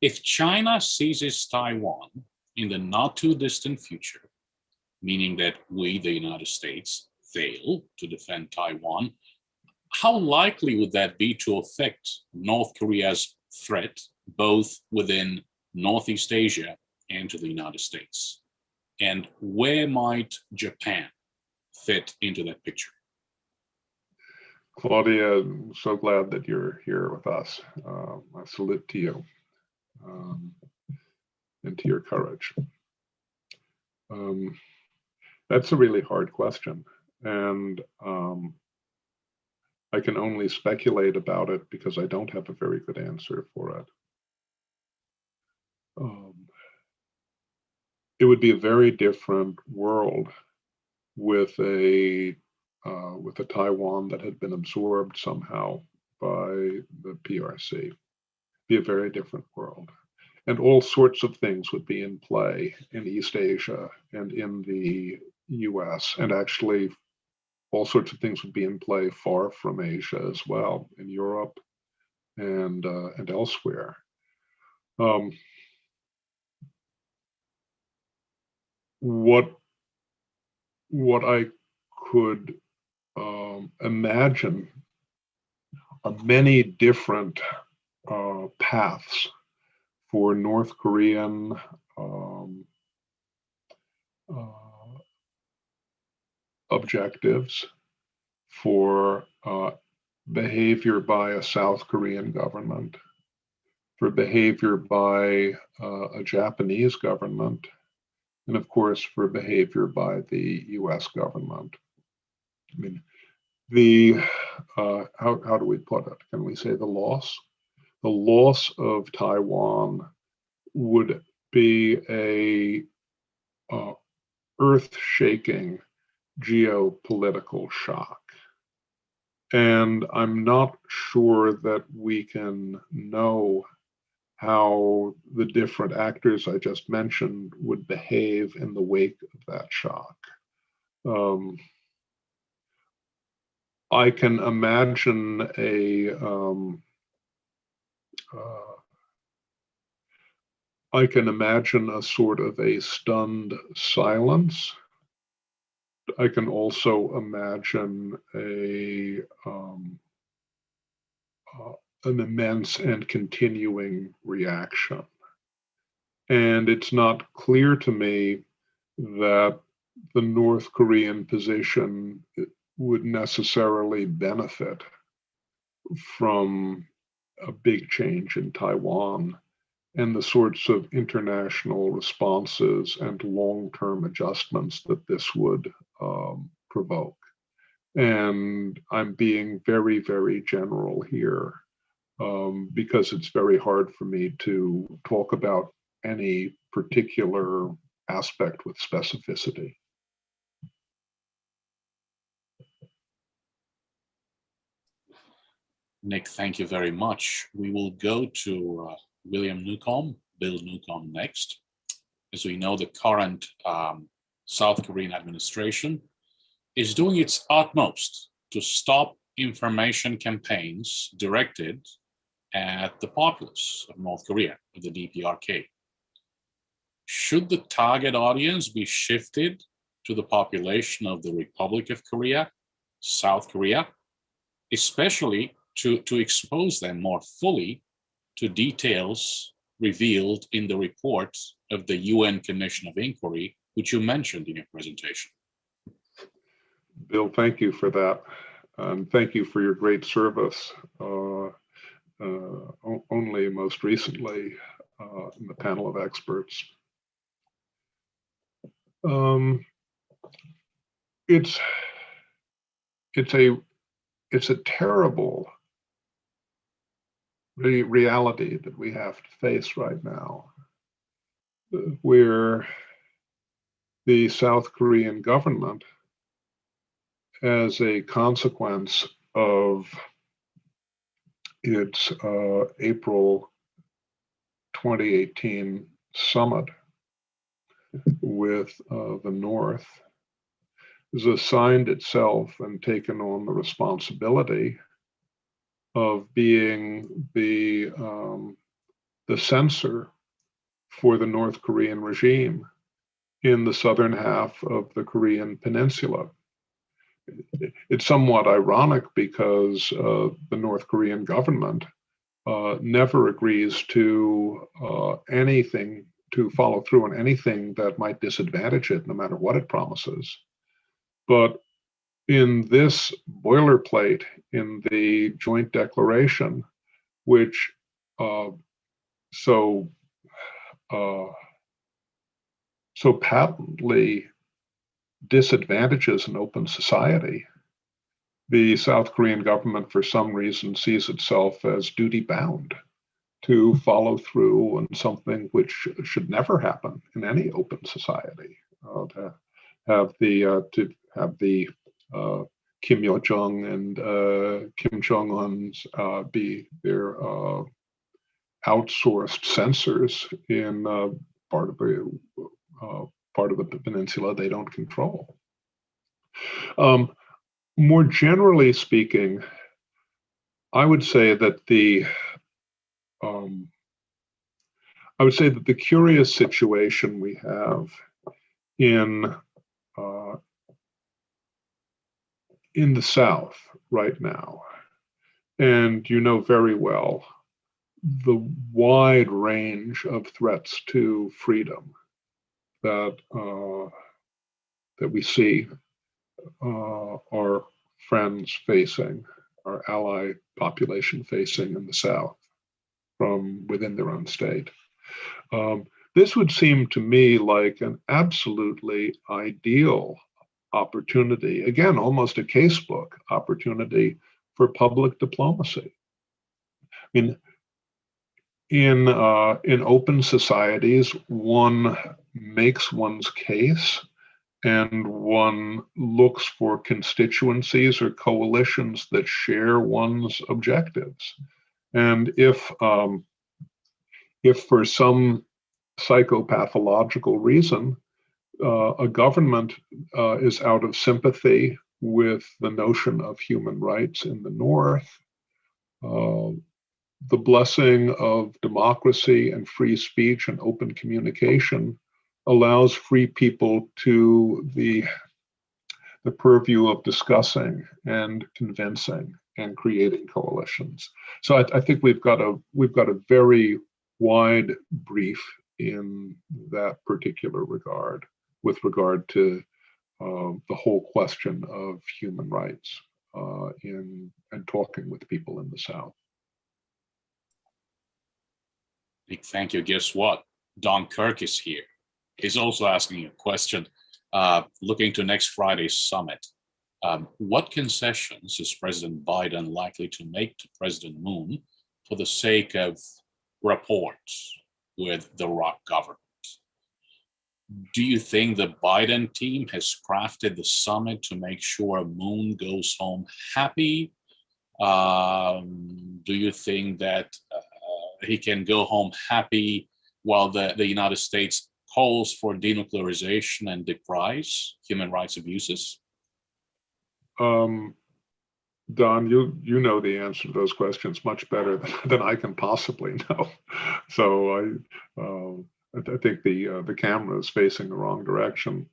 If China seizes Taiwan in the not too distant future, meaning that we, the United States, fail to defend Taiwan, how likely would that be to affect North Korea's threat, both within Northeast Asia and to the United States? And where might Japan fit into that picture? Claudia, I'm so glad that you're here with us. I salute to you and to your courage. That's a really hard question. And I can only speculate about it because I don't have a very good answer for it. It would be a very different world with a Taiwan that had been absorbed somehow by the PRC. Be a very different world. And all sorts of things would be in play in East Asia and in the US, and actually all sorts of things would be in play far from Asia as well, in Europe and elsewhere. What I could imagine are many different paths for North Korean objectives, for behavior by a South Korean government, for behavior by a Japanese government, and of course for behavior by the US government. I mean, how do we put it? Can we say the loss? The loss of Taiwan would be a earth-shaking geopolitical shock. And I'm not sure that we can know how the different actors I just mentioned would behave in the wake of that shock. I can imagine a sort of a stunned silence. I can also imagine an immense and continuing reaction. And it's not clear to me that the North Korean position would necessarily benefit from a big change in Taiwan and the sorts of international responses and long-term adjustments that this would provoke. And I'm being very, very general here because it's very hard for me to talk about any particular aspect with specificity. Nick, thank you very much. We will go to William Newcomb, Bill Newcomb next. As we know, the current South Korean administration is doing its utmost to stop information campaigns directed at the populace of North Korea, of the DPRK. Should the target audience be shifted to the population of the Republic of Korea, South Korea, especially to expose them more fully to details revealed in the report of the UN Commission of Inquiry, which you mentioned in your presentation? Bill, thank you for that. Thank you for your great service. Only most recently, in the panel of experts. It's a terrible reality that we have to face right now, where the South Korean government, as a consequence of its April 2018 summit with the North, has assigned itself and taken on the responsibility of being the censor for the North Korean regime in the southern half of the Korean peninsula. It's somewhat ironic because the North Korean government never agrees to anything, to follow through on anything that might disadvantage it, no matter what it promises. But in this boilerplate in the joint declaration, which so patently disadvantages an open society, the South Korean government, for some reason, sees itself as duty bound to follow through on something which should never happen in any open society. To have the Kim Yo Jong and Kim Jong Un's be their outsourced censors in part of the peninsula they don't control. More generally speaking, I would say that the curious situation we have in the South right now, and you know very well the wide range of threats to freedom that we see our friends facing, our ally population facing in the South from within their own state. This would seem to me like an absolutely ideal opportunity, again, almost a casebook opportunity for public diplomacy. I mean, in open societies, one makes one's case and one looks for constituencies or coalitions that share one's objectives. And if for some psychopathological reason, a government is out of sympathy with the notion of human rights in the North, the blessing of democracy and free speech and open communication allows free people to the purview of discussing and convincing and creating coalitions. So I think we've got a very wide brief in that particular regard, with regard to the whole question of human rights and talking with people in the South. Thank you. Guess what? Don Kirk is here. He's also asking a question. Looking to next Friday's summit, what concessions is President Biden likely to make to President Moon for the sake of rapports with the ROK government? Do you think the Biden team has crafted the summit to make sure Moon goes home happy? Do you think that he can go home happy while the United States calls for denuclearization and decries human rights abuses? Don, you know the answer to those questions much better than I can possibly know. So I think the camera is facing the wrong direction.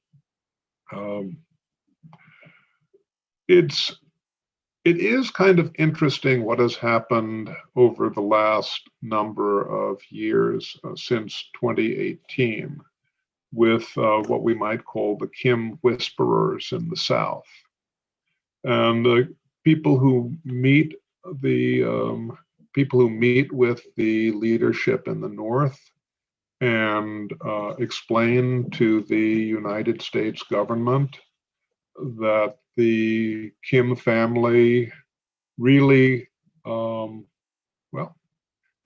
It is kind of interesting what has happened over the last number of years since 2018 with what we might call the Kim whisperers in the South. And the people who meet the people who meet with the leadership in the North and explain to the United States government that the Kim family really, the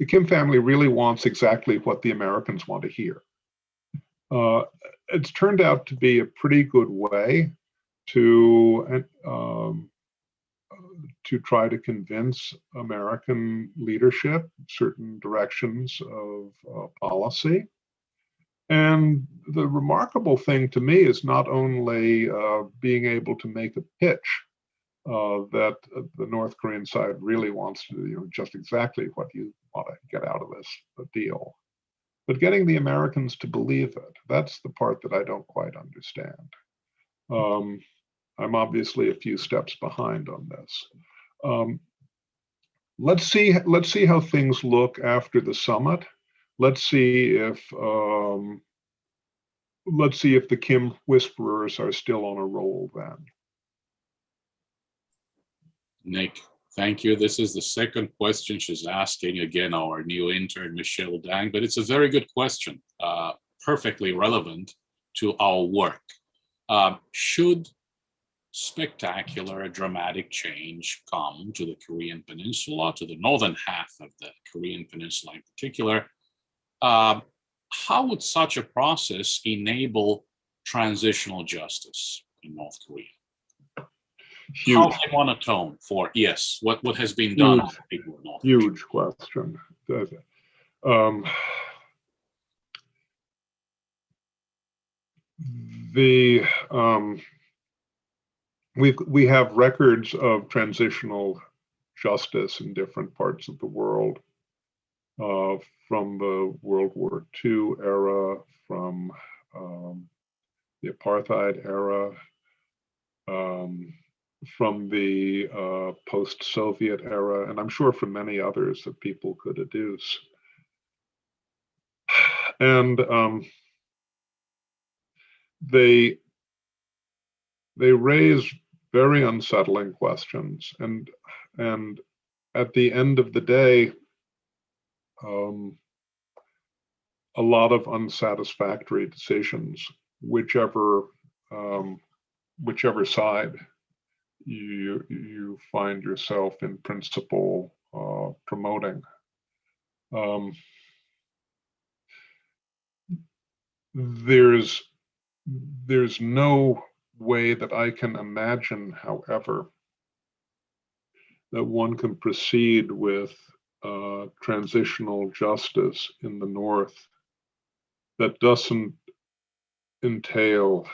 Kim family really wants exactly what the Americans want to hear. It's turned out to be a pretty good way to try to convince American leadership certain directions of policy. And the remarkable thing to me is not only being able to make a pitch that the North Korean side really wants to, just exactly what you want to get out of this deal, but getting the Americans to believe it. That's the part that I don't quite understand. I'm obviously a few steps behind on this. Let's see how things look after the summit. Let's see if the Kim whisperers are still on a roll then. Nick, thank you. This is the second question she's asking, again, our new intern, Michelle Dang, but it's a very good question, perfectly relevant to our work. Should spectacular, dramatic change come to the Korean Peninsula, to the northern half of the Korean Peninsula in particular, how would such a process enable transitional justice in North Korea? Huge. How they want to tone for, yes, what has been done on people in North Korea? Huge question. We have records of transitional justice in different parts of the world, from the World War II era, from the apartheid era, from the post-Soviet era, and I'm sure from many others that people could adduce. And they raise very unsettling questions, and at the end of the day, a lot of unsatisfactory decisions, whichever side you find yourself in principle promoting. There's no way that I can imagine, however, that one can proceed with transitional justice in the North that doesn't entail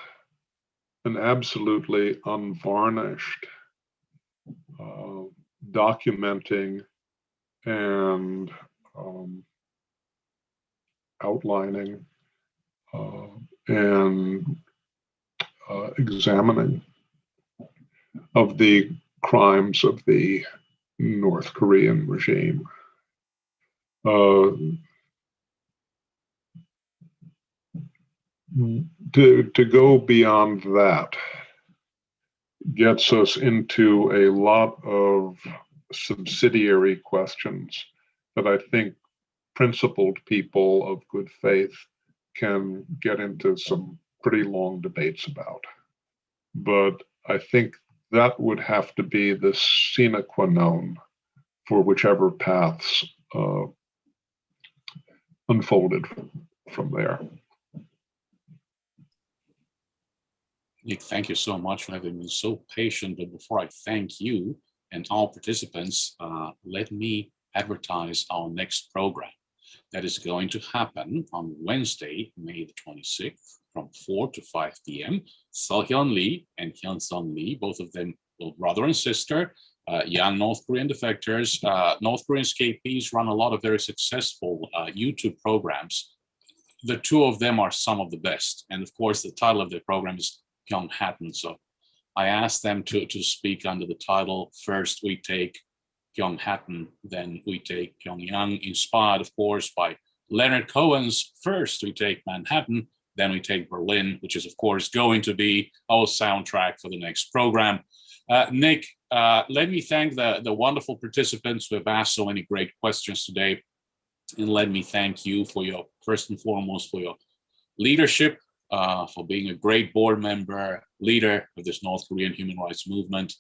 an absolutely unvarnished documenting and outlining and examining of the crimes of the North Korean regime. To go beyond that gets us into a lot of subsidiary questions that I think principled people of good faith can get into some pretty long debates about. But I think that would have to be the sine qua non for whichever paths unfolded from there. Nick, thank you so much for having been so patient. But before I thank you and all participants, let me advertise our next program that is going to happen on Wednesday, May the 26th, from 4 to 5 p.m. Seo-hyun Lee and Hyun-sung Lee, both of them brother and sister, young North Korean defectors. North Korean escapees run a lot of very successful YouTube programs. The two of them are some of the best. And of course, the title of their program is Pyongyang. So I asked them to speak under the title, First We Take Pyongyang, then we take Pyongyang, inspired, of course, by Leonard Cohen's First We Take Manhattan, then we take Berlin, which is, of course, going to be our soundtrack for the next program. Nick, let me thank the wonderful participants who have asked so many great questions today. And let me thank you for your, first and foremost, for your leadership, for being a great board member, leader of this North Korean human rights movement,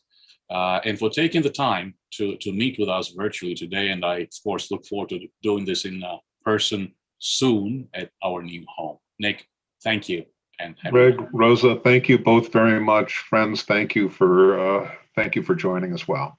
and for taking the time to meet with us virtually today. And I, of course, look forward to doing this in person soon at our new home. Nick, thank you. And Greg, Rosa, thank you both very much. Friends, thank you for joining as well.